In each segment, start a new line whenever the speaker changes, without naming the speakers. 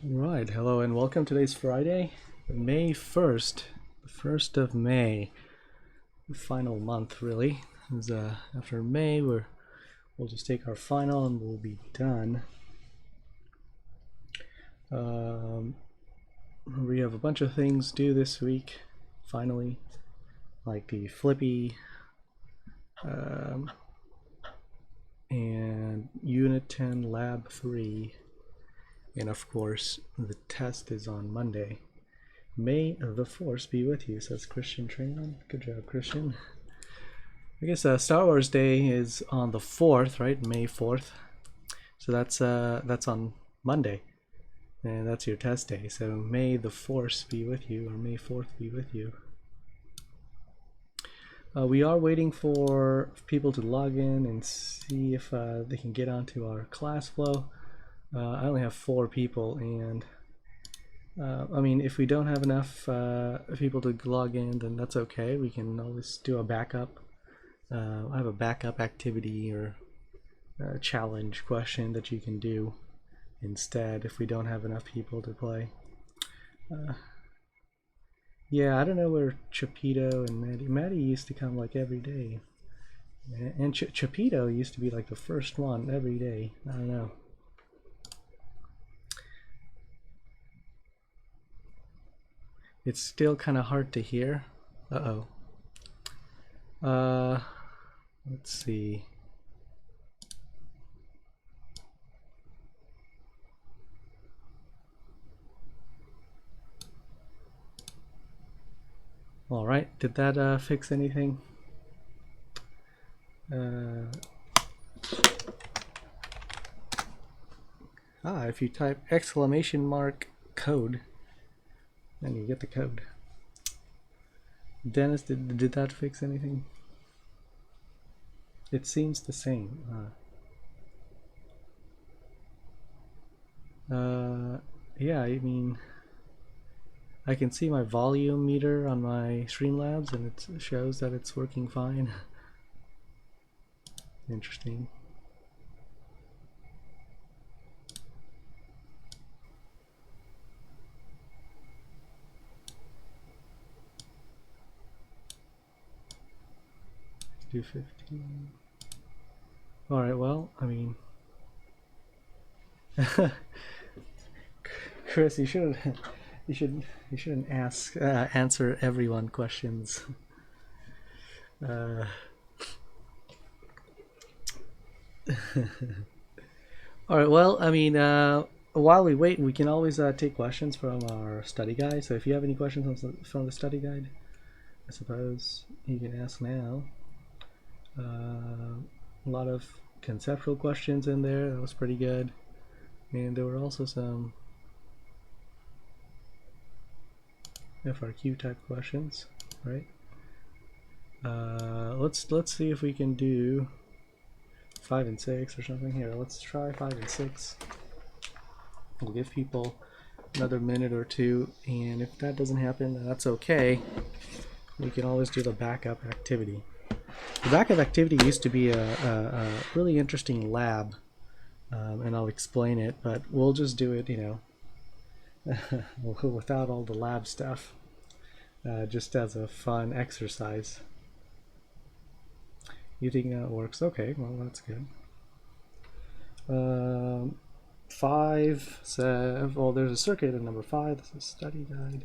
Right, hello and welcome. Today's Friday, May 1st, the 1st of May, the final month really. After May, we'll just take our final and we'll be done. We have a bunch of things due this week, finally, like the Flippy and Unit 10 Lab 3, and of course the test is on Monday. May the Force be with you, says Christian Trayon. Good job, Christian. I guess Star Wars Day is on the 4th, right? May 4th. So that's on Monday. And that's your test day. So May the Force be with you, or May 4th be with you. We are waiting for people to log in and see if they can get onto our class flow. I only have 4 people, and I mean, if we don't have enough people to log in, then that's okay. We can always do a backup. I have a backup activity or challenge question that you can do instead if we don't have enough people to play. Yeah, I don't know where Chapito and Maddie used to come like every day. And Chapito used to be like the first one every day. I don't know. It's still kind of hard to hear. Uh-oh. Let's see. All right, did that fix anything? If you type !code, then you get the code. Dennis, did that fix anything? It seems the same. Yeah, I mean, I can see my volume meter on my Streamlabs and it shows that it's working fine. Interesting. Let's do 15. Alright, well, I mean, Chris, you shouldn't answer everyone questions. Alright, well, I mean, while we wait, we can always take questions from our study guide. So if you have any questions from the study guide, I suppose you can ask now. A lot of conceptual questions in there. That was pretty good. And there were also some FRQ type questions, right? Let's see if we can do 5 and 6 or something. Here, let's try 5 and 6. We'll give people another minute or two, and if that doesn't happen, that's okay. We can always do the backup activity. The backup activity used to be a really interesting lab, and I'll explain it, but we'll just do it, you know, without all the lab stuff, just as a fun exercise. You think that works? Okay, well, that's good. 5, 7, well, there's a circuit in number 5. This is study guide.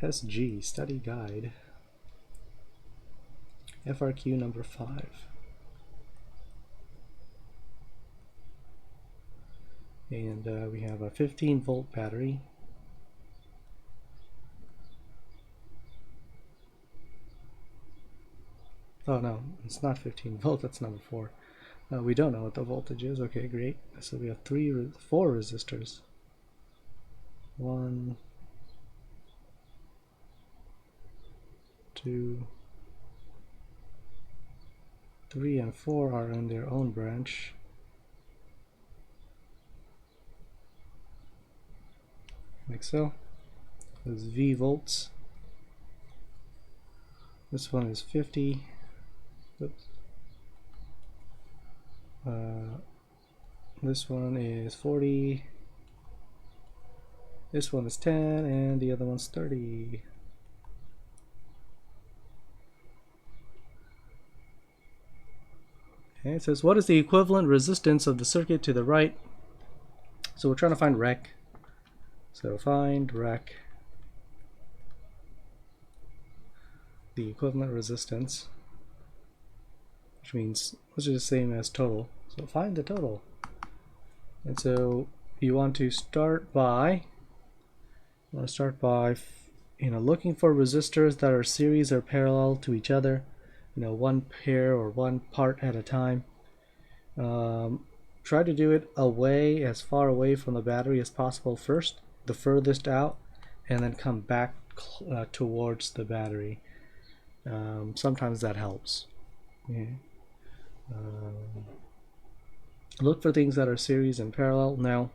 SG, study guide. FRQ number 5. And we have a 15-volt battery. Oh no, it's not 15 volt, that's number 4. We don't know what the voltage is. Okay, great. So we have 4 resistors. 1, 2, 3, and 4 are in their own branch. Like so. There's V volts. This one is 50. Oops. This one is 40. This one is 10 and the other one's 30. Okay, it says what is the equivalent resistance of the circuit to the right? So we're trying to find rec. So find rec, the equivalent resistance, which means which is the same as total. So find the total. And so you want to start by looking for resistors that are series or parallel to each other, one pair or one part at a time. Try to do it as far away from the battery as possible first, the furthest out, and then come back towards the battery. Sometimes that helps. Yeah. Look for things that are series and parallel. Now,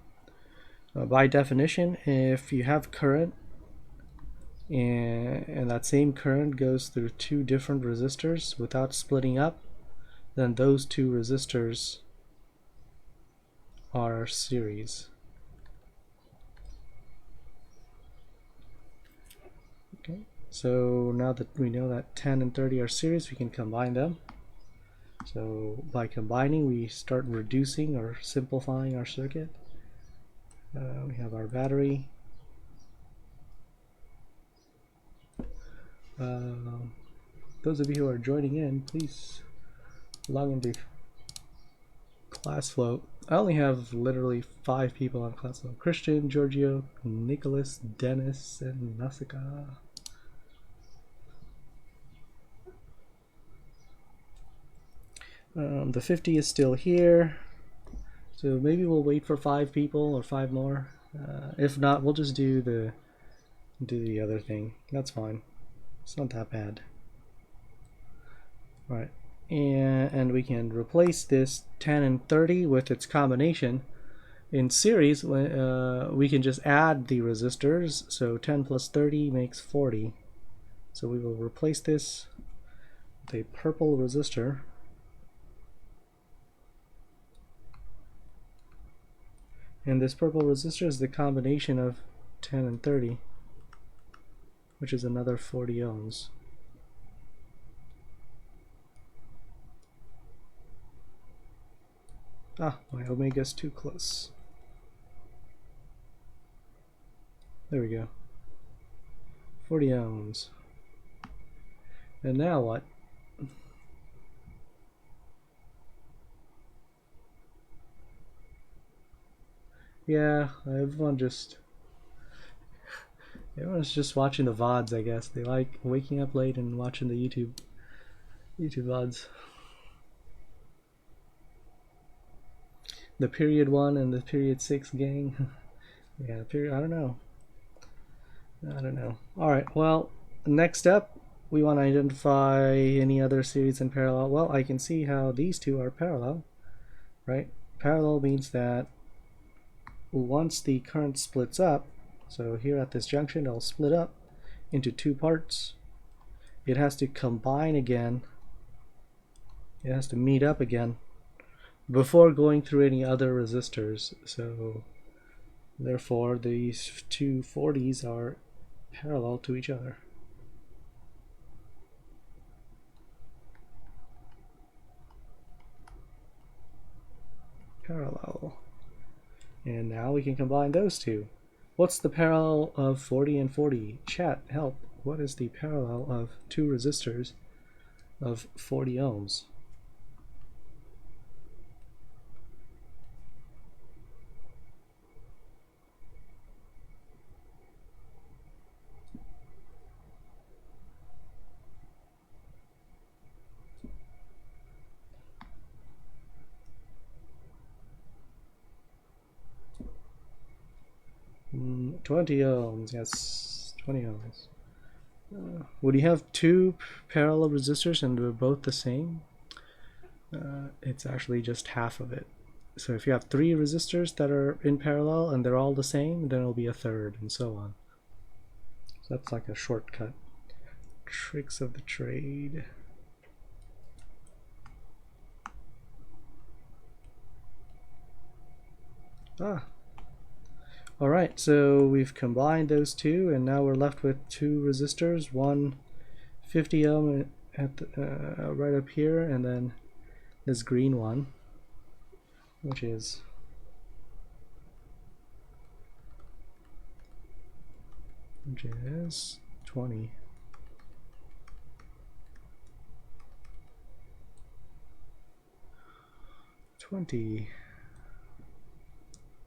by definition, if you have current and that same current goes through two different resistors without splitting up, then those two resistors are series. Okay, so now that we know that 10 and 30 are series, we can combine them. So by combining, we start reducing or simplifying our circuit. We have our battery. Those of you who are joining in, please log into ClassFlow. I only have literally 5 people on ClassFlow: Christian, Giorgio, Nicholas, Dennis, and Nasika. The 50 is still here, so maybe we'll wait for 5 people or 5 more. If not, we'll just do the other thing. That's fine. It's not that bad. All right, and we can replace this 10 and 30 with its combination. In series, we can just add the resistors. So 10 plus 30 makes 40. So we will replace this with a purple resistor. And this purple resistor is the combination of 10 and 30, which is another 40 ohms. Ah, my omega's too close. There we go. 40 ohms. And now what? Yeah, everyone's just watching the VODs, I guess. They like waking up late and watching the YouTube VODs. The period 1 and the period 6 gang. Yeah, I don't know. Alright, well, next up, we want to identify any other series in parallel. Well, I can see how these two are parallel, right? Parallel means that once the current splits up, so here at this junction, it'll split up into 2 parts. It has to combine again. It has to meet up again before going through any other resistors. So therefore, these two 40s are parallel to each other. Parallel. And now we can combine those two. What's the parallel of 40 and 40? Chat, help. What is the parallel of 2 resistors of 40 ohms? Mm, 20 ohms, yes, 20 ohms. Would you have 2 parallel resistors and they're both the same? It's actually just half of it. So if you have 3 resistors that are in parallel and they're all the same, then it'll be a third, and so on. So that's like a shortcut. Tricks of the trade. Ah. Alright, so we've combined those two, and now we're left with two resistors, one 50 ohm at the, right up here, and then this green one, which is 20.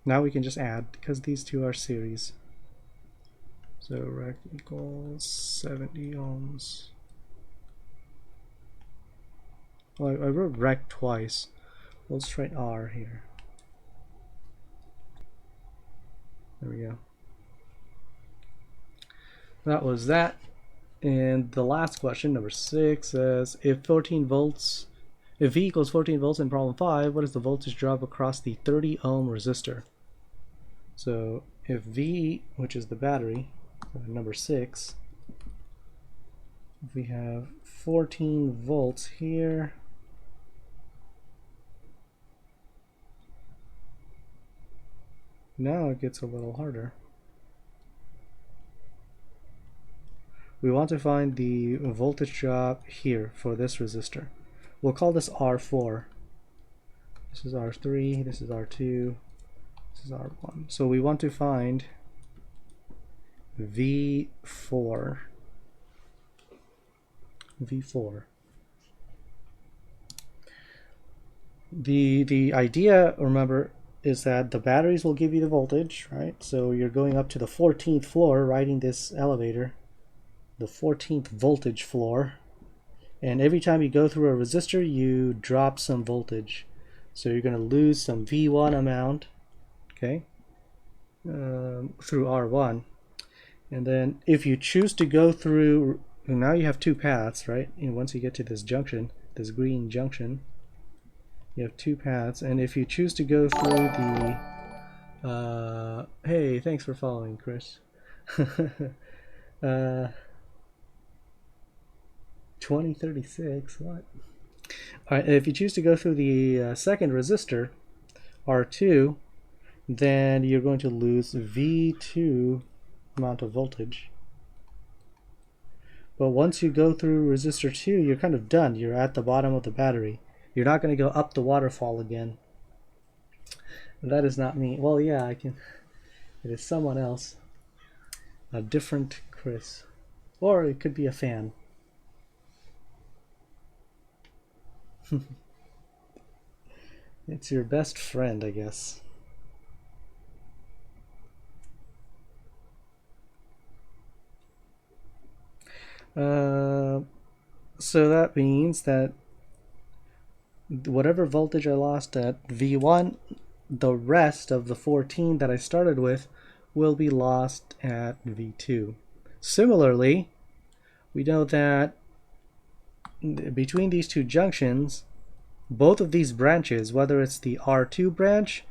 Now we can just add, because these two are series. So rect equals 70 ohms. Well, I wrote rect twice. We'll just write R here. There we go. That was that. And the last question, number 6, says if V equals 14 volts in problem 5, what is the voltage drop across the 30 ohm resistor? So if V, which is the battery, number 6, if we have 14 volts here, now it gets a little harder. We want to find the voltage drop here for this resistor. We'll call this R4. This is R3, this is R2, this is R1. So we want to find V4. The idea, remember, is that the batteries will give you the voltage, right? So you're going up to the 14th floor, riding this elevator, the 14th voltage floor, and every time you go through a resistor, you drop some voltage. So you're going to lose some V1 amount, okay, through R1. And then if you choose to go through, now you have two paths, right? And once you get to this junction, this green junction, you have two paths. And if you choose to go through the, hey, thanks for following, Chris. 2036, what? Alright, if you choose to go through the second resistor, R2, then you're going to lose V2 amount of voltage. But once you go through resistor 2, you're kind of done. You're at the bottom of the battery. You're not going to go up the waterfall again. That is not me. Well, yeah, I can. It is someone else. A different Chris. Or it could be a fan. It's your best friend, I guess. So that means that whatever voltage I lost at V1, the rest of the 14 that I started with will be lost at V2. Similarly, we know that between these two junctions, both of these branches, whether it's the R2 branch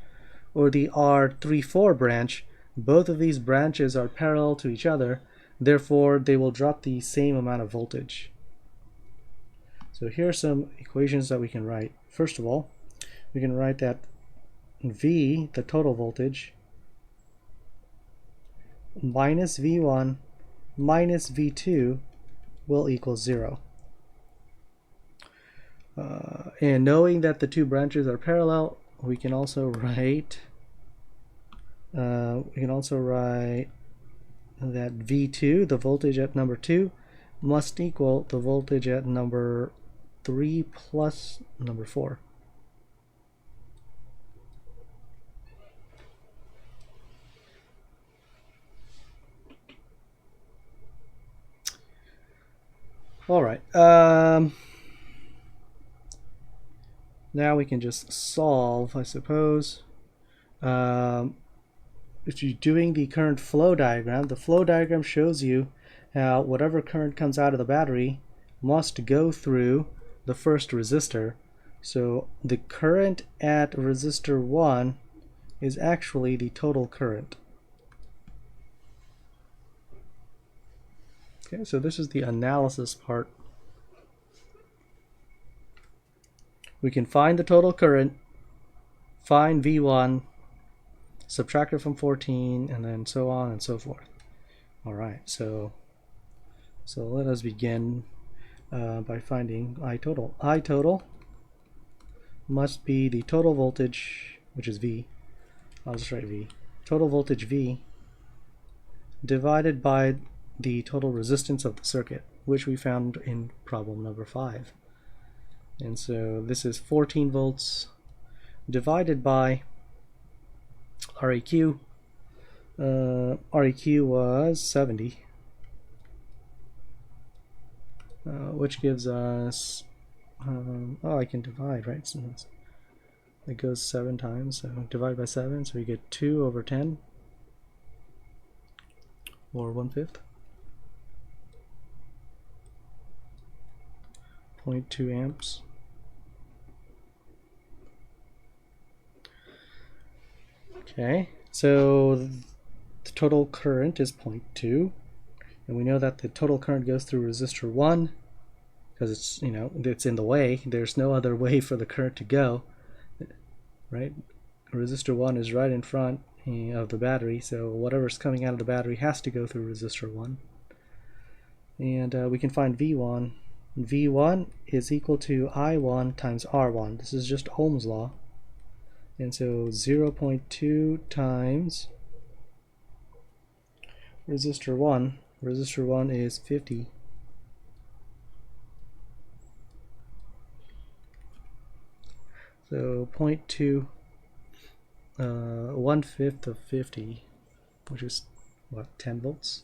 or the R34 branch, both of these branches are parallel to each other, therefore they will drop the same amount of voltage. So here are some equations that we can write. First of all, we can write that V, the total voltage, minus V1 minus V2 will equal 0. And knowing that the two branches are parallel, we can also write that V2, the voltage at number 2, must equal the voltage at number 3 plus number 4. All right. Now we can just solve, I suppose. If you're doing the current flow diagram, the flow diagram shows you how whatever current comes out of the battery must go through the first resistor. So the current at resistor 1 is actually the total current. Okay, so this is the analysis part. We can find the total current, find V1, subtract it from 14, and then so on and so forth. All right, so let us begin by finding I total. I total must be the total voltage, which is V. I'll just write V. Total voltage V divided by the total resistance of the circuit, which we found in problem number 5. And so this is 14 volts divided by REQ. REQ was 70, which gives us, oh, I can divide, right? So it goes 7 times, so divide by 7, so we get 2 over 10, or 1/5. 0.2 amps. Okay, so the total current is 0.2, and we know that the total current goes through resistor 1 because it's, you know, it's in the way. There's no other way for the current to go, right? Resistor 1 is right in front of the battery, so whatever's coming out of the battery has to go through resistor 1. And we can find V1. V1 is equal to I1 times R1. This is just Ohm's law. And so 0.2 times resistor 1. Resistor 1 is 50. So 0.2, 1/5 of 50, which is what, 10 volts?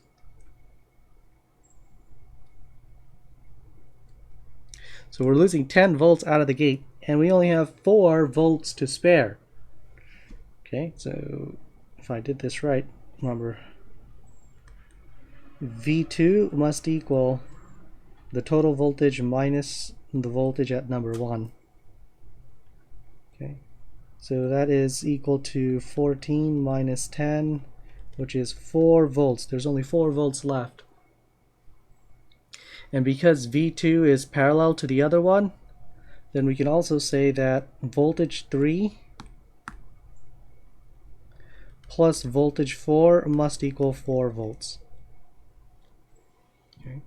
So we're losing 10 volts out of the gate, and we only have 4 volts to spare. Okay, so if I did this right, remember, V2 must equal the total voltage minus the voltage at number 1. Okay, so that is equal to 14 minus 10, which is 4 volts. There's only 4 volts left. And because V2 is parallel to the other one, then we can also say that voltage 3 plus voltage 4 must equal 4 volts. Okay.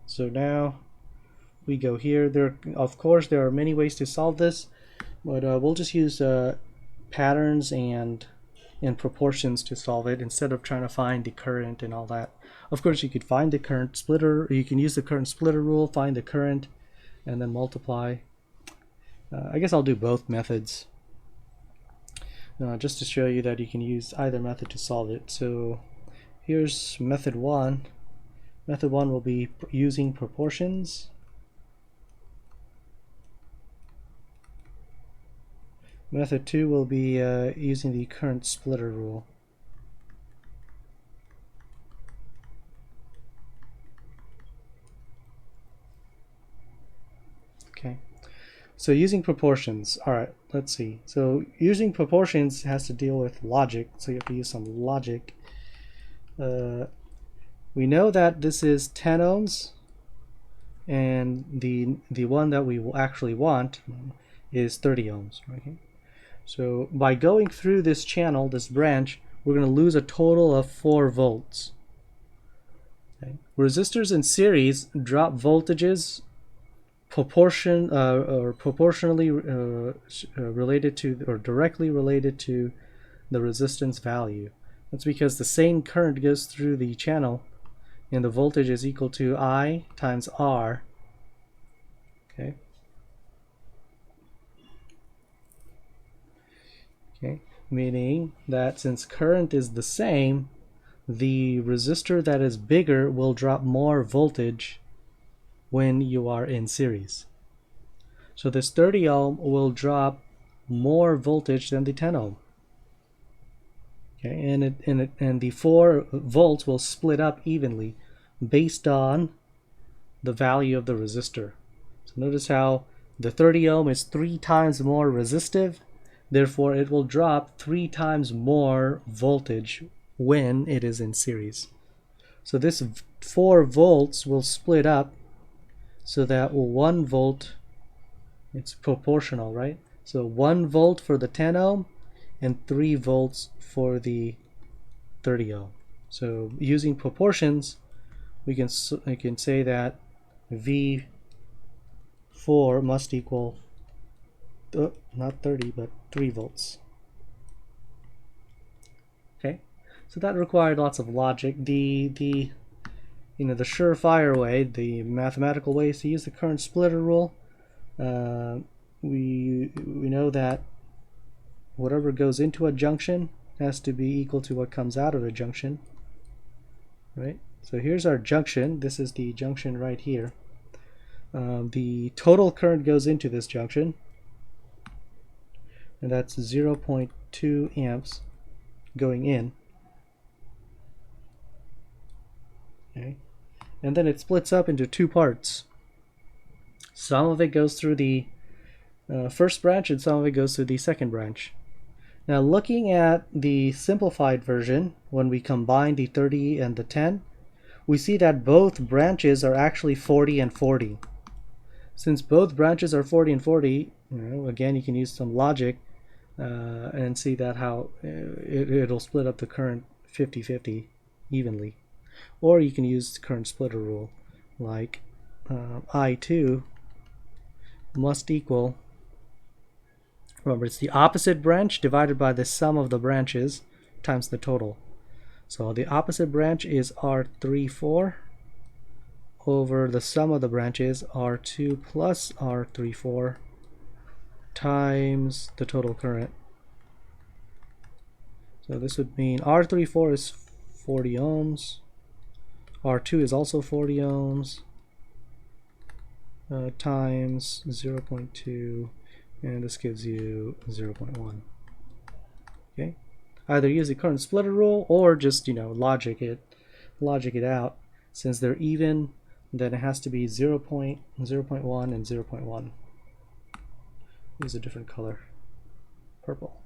So now we go here. Of course, there are many ways to solve this, but we'll just use patterns and proportions to solve it instead of trying to find the current and all that. Of course, you could find the current splitter, or you can use the current splitter rule, find the current, and then multiply. I guess I'll do both methods just to show you that you can use either method to solve it. So here's method 1. Method 1 will be using proportions. Method 2 will be using the current splitter rule. Okay, so using proportions. All right, let's see. So using proportions has to deal with logic, so you have to use some logic. We know that this is 10 ohms, and the one that we will actually want is 30 ohms. Okay, so by going through this channel, this branch, we're going to lose a total of 4 volts. Okay. Resistors in series drop voltages proportionally related to, or directly related to, the resistance value. That's because the same current goes through the channel, and the voltage is equal to I times R. Okay. Okay. Meaning that since current is the same, the resistor that is bigger will drop more voltage when you are in series. So this 30 ohm will drop more voltage than the 10 ohm. Okay, and the 4 volts will split up evenly based on the value of the resistor. So notice how the 30 ohm is 3 times more resistive, therefore it will drop 3 times more voltage when it is in series. So this 4 volts will split up so that 1 volt, it's proportional, right? So 1 volt for the 10 ohm and 3 volts for the 30 ohm. So using proportions, we can say that V4 must equal not 30 but 3 volts. Okay, so that required lots of logic. The surefire way, the mathematical way, is to use the current splitter rule. We know that whatever goes into a junction has to be equal to what comes out of the junction, right? So here's our junction. This is the junction right here. The total current goes into this junction, and that's 0.2 amps going in. Okay, and then it splits up into 2 parts. Some of it goes through the first branch, and some of it goes through the second branch. Now, looking at the simplified version, when we combine the 30 and the 10, we see that both branches are actually 40 and 40. Since both branches are 40 and 40, again, you can use some logic and see that how it'll split up the current 50-50 evenly. Or you can use the current splitter rule, like I2 must equal, remember, it's the opposite branch divided by the sum of the branches times the total. So the opposite branch is R34 over the sum of the branches, R2 plus R34, times the total current. So this would mean R34 is 40 ohms, R2 is also 40 ohms, times 0.2, and this gives you 0.1. Okay, either use the current splitter rule or just logic it out. Since they're even, then it has to be 0.1 and 0.1. Use a different color, purple.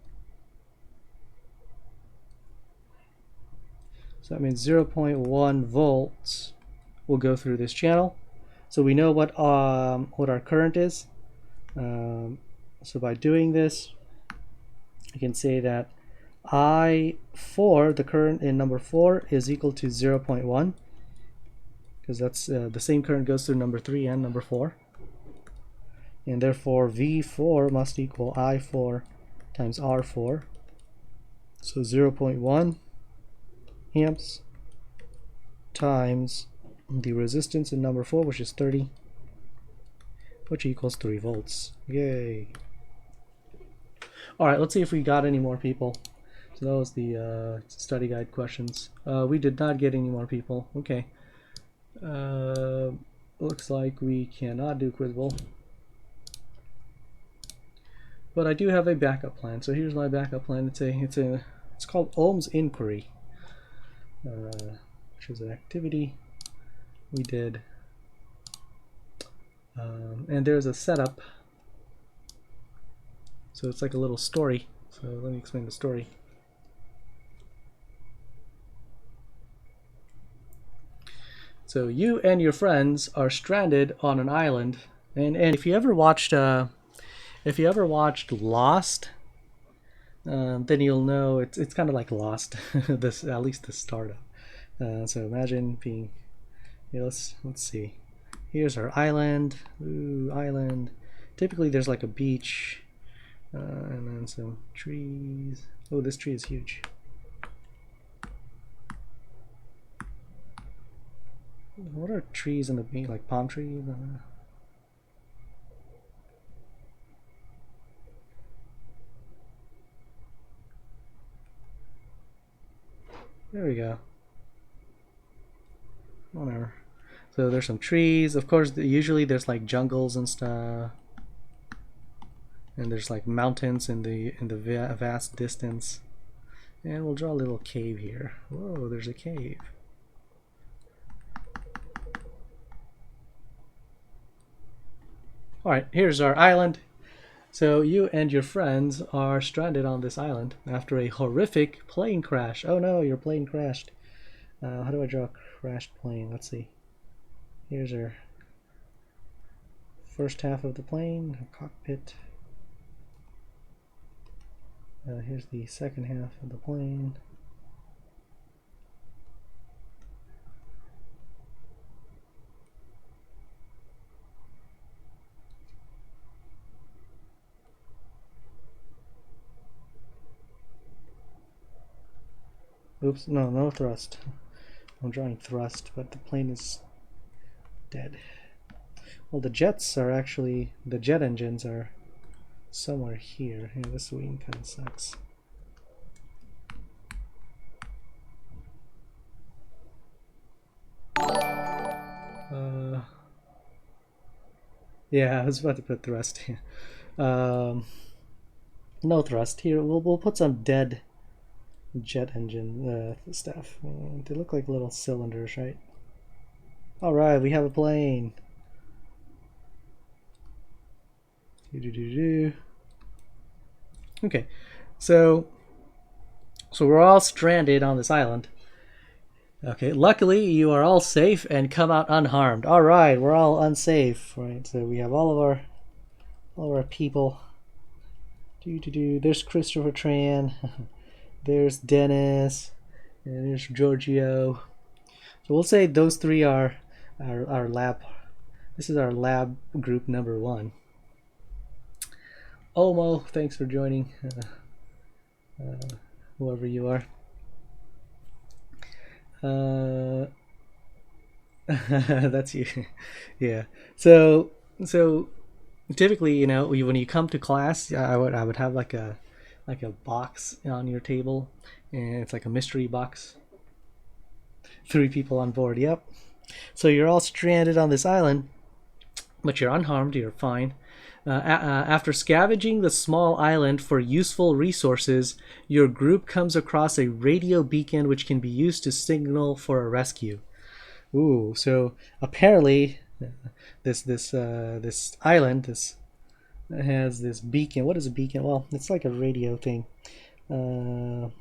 So that means 0.1 volts will go through this channel. So we know what our current is. So by doing this, you can say that I4, the current in number 4, is equal to 0.1, because that's the same current goes through number 3 and number 4. And therefore V4 must equal I4 times R4. So 0.1 amps times the resistance in number 4, which is 30, which equals 3 volts. Yay. Alright, let's see if we got any more people. So that was the study guide questions. We did not get any more people. Okay. Looks like we cannot do Quizable. But I do have a backup plan. So here's my backup plan. It's called Ohm's Inquiry, which is an activity we did. And there's a setup. So it's like a little story. So let me explain the story. So you and your friends are stranded on an island, and if you ever watched Lost, then you'll know it's kind of like Lost. This, at least the startup. So imagine being, let's see. Here's our island. Ooh, island. Typically there's like a beach, and then some trees. Oh, this tree is huge. What are trees in the beach? Like palm trees? There we go. Whatever. So there's some trees. Of course, usually there's like jungles and stuff, and there's like mountains in the vast distance. And we'll draw a little cave here. Whoa, there's a cave. Alright, here's our island. So you and your friends are stranded on this island after a horrific plane crash. Oh no, your plane crashed. How do I draw a crashed plane? Let's see. Here's our first half of the plane, a cockpit. Here's the second half of the plane. Oops, no thrust. I'm drawing thrust, but the plane is dead. Well, the jets are actually, the jet engines are somewhere here. Yeah, this wing kind of sucks. Yeah, I was about to put thrust here. No thrust here. We'll put some dead jet engine stuff. They look like little cylinders, right? All right, we have a plane. Okay, so we're all stranded on this island. Okay, luckily you are all safe and come out unharmed. All right, we're all unsafe, right? So we have all of our people. There's Christopher Tran. There's Dennis. And there's Giorgio. So we'll say those three are our lab. This is our lab group number 1. Omo, thanks for joining. Whoever you are. That's you. Yeah. So typically, you know, when you come to class, I would have like a box on your table, and it's like a mystery box. 3 people on board. Yep. So you're all stranded on this island, but you're unharmed. You're fine. After scavenging the small island for useful resources, your group comes across a radio beacon which can be used to signal for a rescue. Ooh, so apparently this island has this beacon. What is a beacon? Well, it's like a radio thing. I don't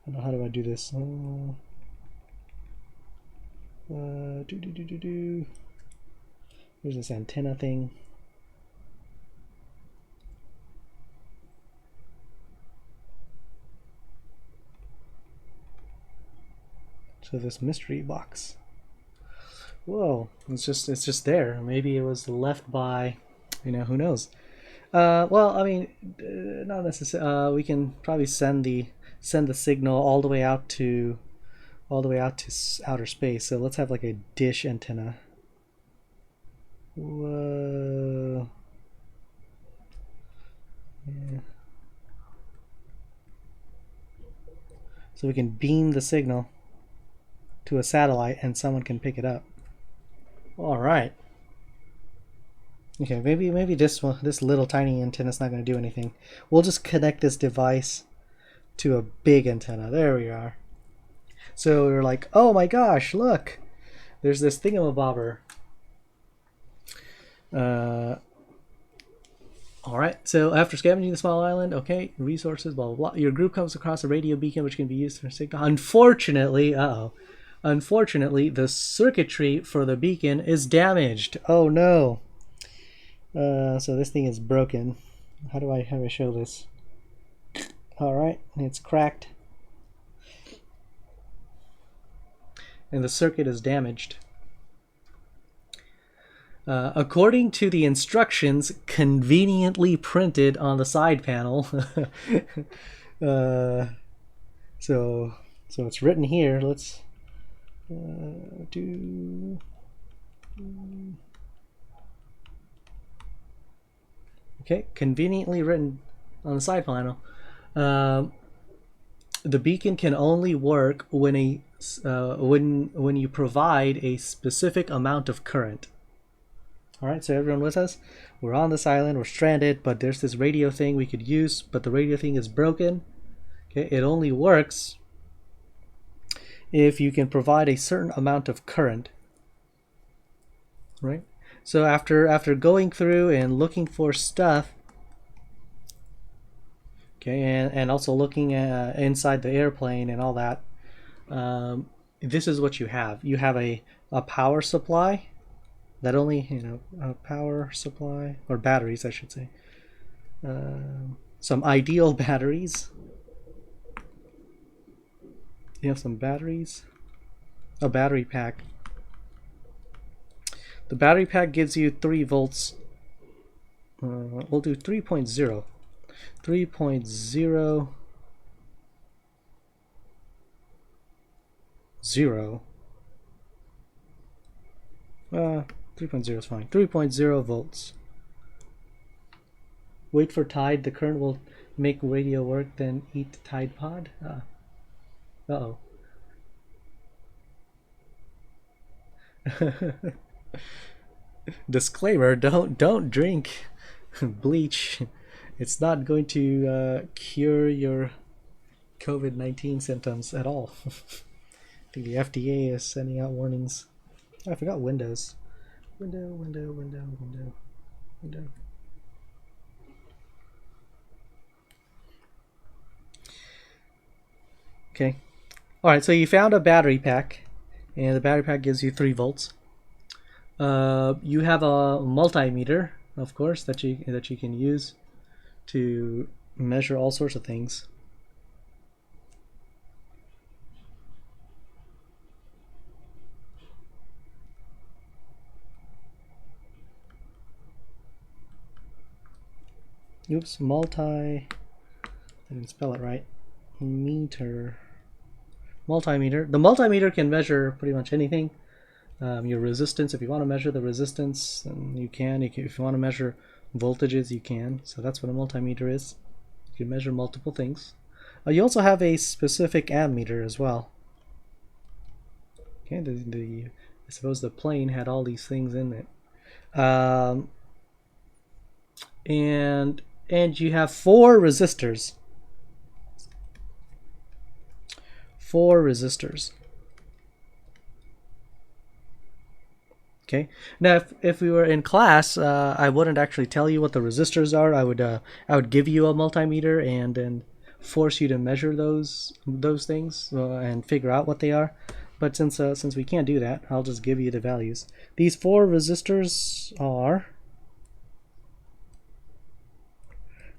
know, how do I do this? There's this antenna thing. So this mystery box. Whoa, it's just there. Maybe it was left by, you know, who knows. Well, I mean, not necessarily. We can probably send the signal all the way out to outer space. So let's have like a dish antenna. Whoa. Yeah. So we can beam the signal to a satellite and someone can pick it up. All right. Okay, maybe this little tiny antenna is not going to do anything. We'll just connect this device to a big antenna. There we are. So we're like, oh my gosh, look, there's this thingamabobber. All right. So after scavenging the small island, okay, resources, blah blah blah. Your group comes across a radio beacon which can be used for signal. Unfortunately, the circuitry for the beacon is damaged. Oh no. So this thing is broken. How do I show this? All right, it's cracked, and the circuit is damaged. According to the instructions conveniently printed on the side panel. So it's written here. Let's do. Okay, conveniently written on the side panel. The beacon can only work when when you provide a specific amount of current. All right, so everyone with us? We're on this island, we're stranded, but there's this radio thing we could use, but the radio thing is broken. Okay, it only works if you can provide a certain amount of current. Right? So after going through and looking for stuff, okay, and also looking at inside the airplane and all that, this is what you have. You have a power supply that only, a power supply, or batteries I should say. So some ideal batteries. You have some batteries. A battery pack. The battery pack gives you 3 volts. We'll do 3.0. 3.0. 3.0 is fine. 3.0 volts. Wait for Tide. The current will make radio work, then eat Tide Pod. Uh-oh. Disclaimer: don't drink bleach. It's not going to cure your COVID-19 symptoms at all. I think the FDA is sending out warnings. Oh, I forgot Windows. Window. Okay. All right. So you found a battery pack, and the battery pack gives you 3 volts. You have a multimeter, of course, that you can use to measure all sorts of things. Oops, I didn't spell it right. Meter. Multimeter. The multimeter can measure pretty much anything. Your resistance, if you want to measure the resistance, then you can. If you want to measure voltages, you can. So that's what a multimeter is. You can measure multiple things. You also have a specific ammeter as well. Okay, I suppose the plane had all these things in it. And you have 4 resistors. 4 resistors. Okay. Now, if we were in class, I wouldn't actually tell you what the resistors are. I would give you a multimeter and then force you to measure those things and figure out what they are. But since we can't do that, I'll just give you the values. These 4 resistors are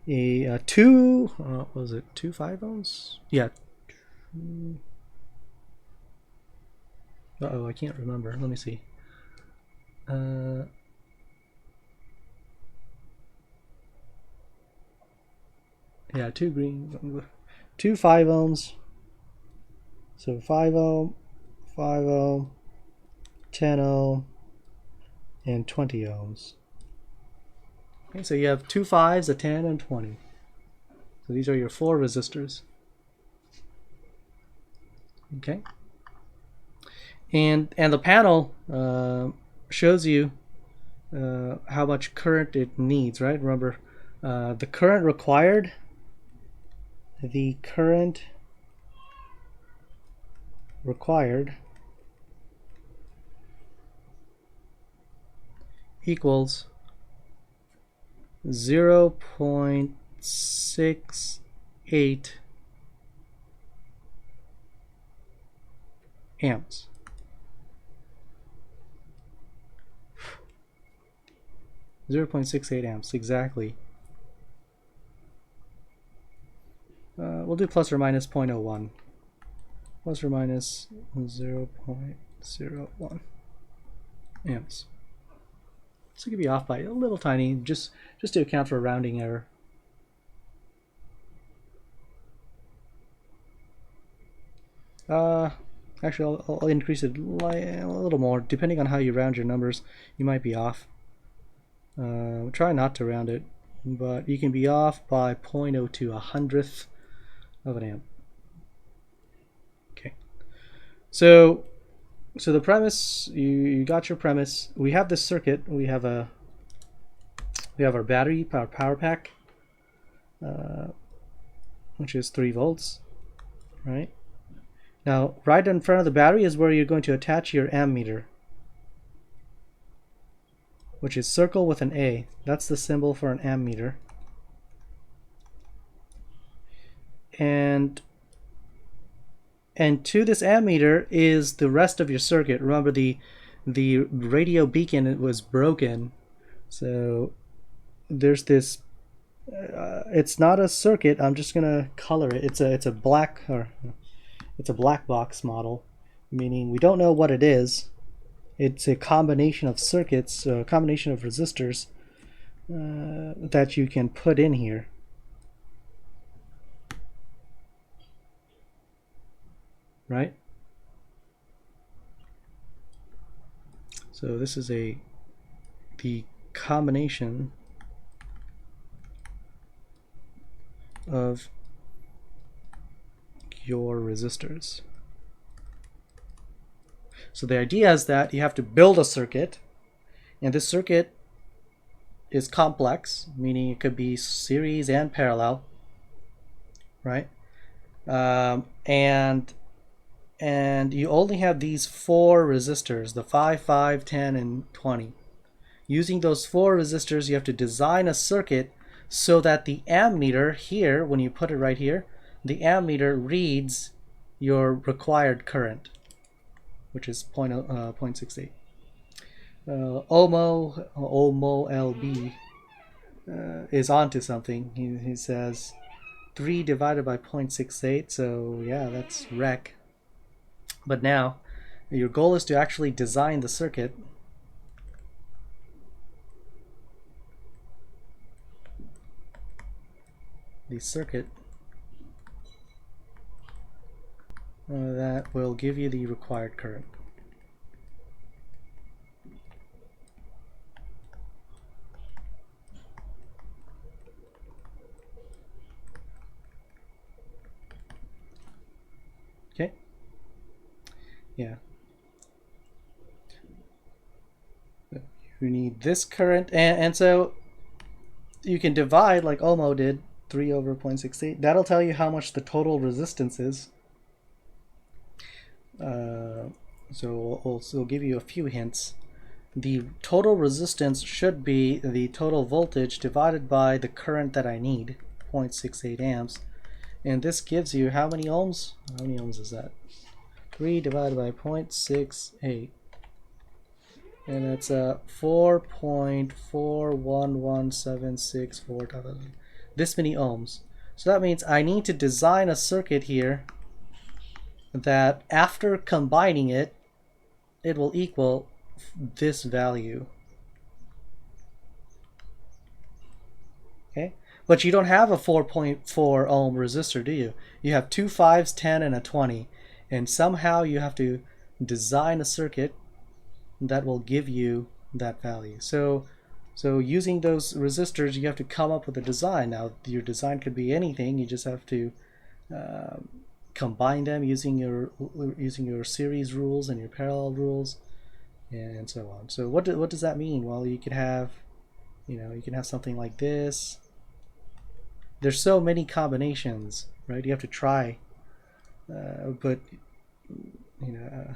a 2 was it 2 5 ohms? Yeah. Uh-oh, I can't remember. Let me see. Yeah, 2 green, 2 5 ohms. So 5 ohm, 5 ohm, 10 ohm, and 20 ohms. Okay, so you have 2 5s, a 10, and 20. So these are your 4 resistors. Okay. And the panel shows you how much current it needs, right? Remember, the current required, equals 0.68 amps. .68 amps, exactly. We'll do plus or minus 0.01. Plus or minus 0.01 amps. So it could be off by a little tiny, just to account for a rounding error. Actually, I'll increase it a little more. Depending on how you round your numbers, you might be off. Try not to round it, but you can be off by 0.02, a hundredth of an amp. Okay. So the premise, you got your premise. We have this circuit. We have our battery, power pack, which is 3 volts, right? Now, right in front of the battery is where you're going to attach your ammeter, which is circle with an A. That's the symbol for an ammeter. And to this ammeter is the rest of your circuit. Remember, the radio beacon, it was broken, so there's this It's not a circuit. I'm just gonna color it. It's a black box model, meaning we don't know what it is. It's a combination of circuits, a combination of resistors that you can put in here. Right? So this is the combination of your resistors. So the idea is that you have to build a circuit, and this circuit is complex, meaning it could be series and parallel, right? And you only have these 4 resistors, the 5, 5, 10, and 20. Using those 4 resistors, you have to design a circuit so that the ammeter here, when you put it right here, the ammeter reads your required current, which is 0.68. Omo LB is onto something. He says 3 divided by 0.68, so yeah, that's rec. But now, your goal is to actually design the circuit. The circuit that will give you the required current. Okay? Yeah. You need this current, and so you can divide like Omo did, 3 over 0.68. That'll tell you how much the total resistance is. So we'll give you a few hints. The total resistance should be the total voltage divided by the current that I need, 0.68 amps. And this gives you how many ohms? How many ohms is that? 3 divided by 0.68. And that's 4.411764. This many ohms. So that means I need to design a circuit here that after combining it, it will equal this value. Okay? But you don't have a 4.4 ohm resistor, do you? You have 2 5s, 10, and a 20. And somehow you have to design a circuit that will give you that value. So using those resistors, you have to come up with a design. Now, your design could be anything. You just have to combine them using your series rules and your parallel rules, and so on. So what does that mean? Well, you can have something like this. There's so many combinations, right? You have to try, but you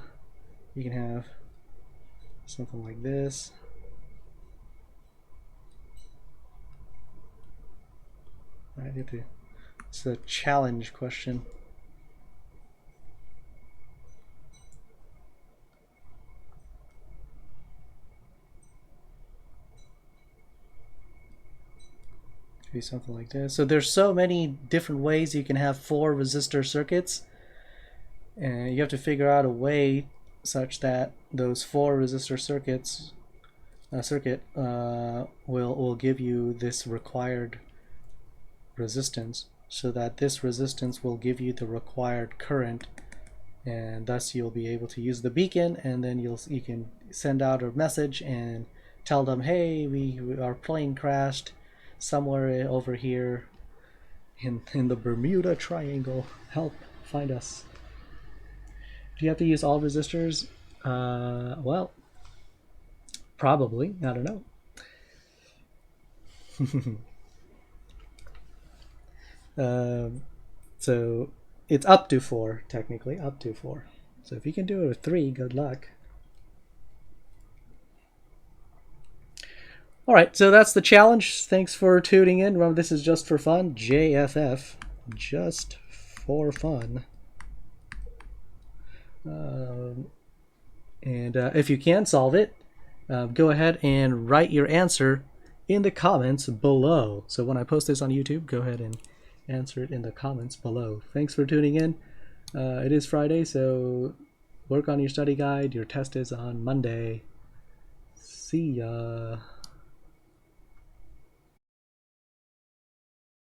can have something like this. Right? It's a challenge question. Be something like this. So there's so many different ways you can have 4 resistor circuits, and you have to figure out a way such that those 4 resistor circuit will give you this required resistance, so that this resistance will give you the required current, and thus you'll be able to use the beacon, and then you can send out a message and tell them, hey, our plane crashed somewhere over here in the Bermuda Triangle. Help, find us. Do you have to use all resistors? Well, probably. I don't know. So it's up to 4, technically, up to 4. So if you can do it with 3, good luck. All right, so that's the challenge. Thanks for tuning in. Remember, this is just for fun. JFF, just for fun. And if you can solve it, go ahead and write your answer in the comments below. So when I post this on YouTube, go ahead and answer it in the comments below. Thanks for tuning in. It is Friday, so work on your study guide. Your test is on Monday. See ya.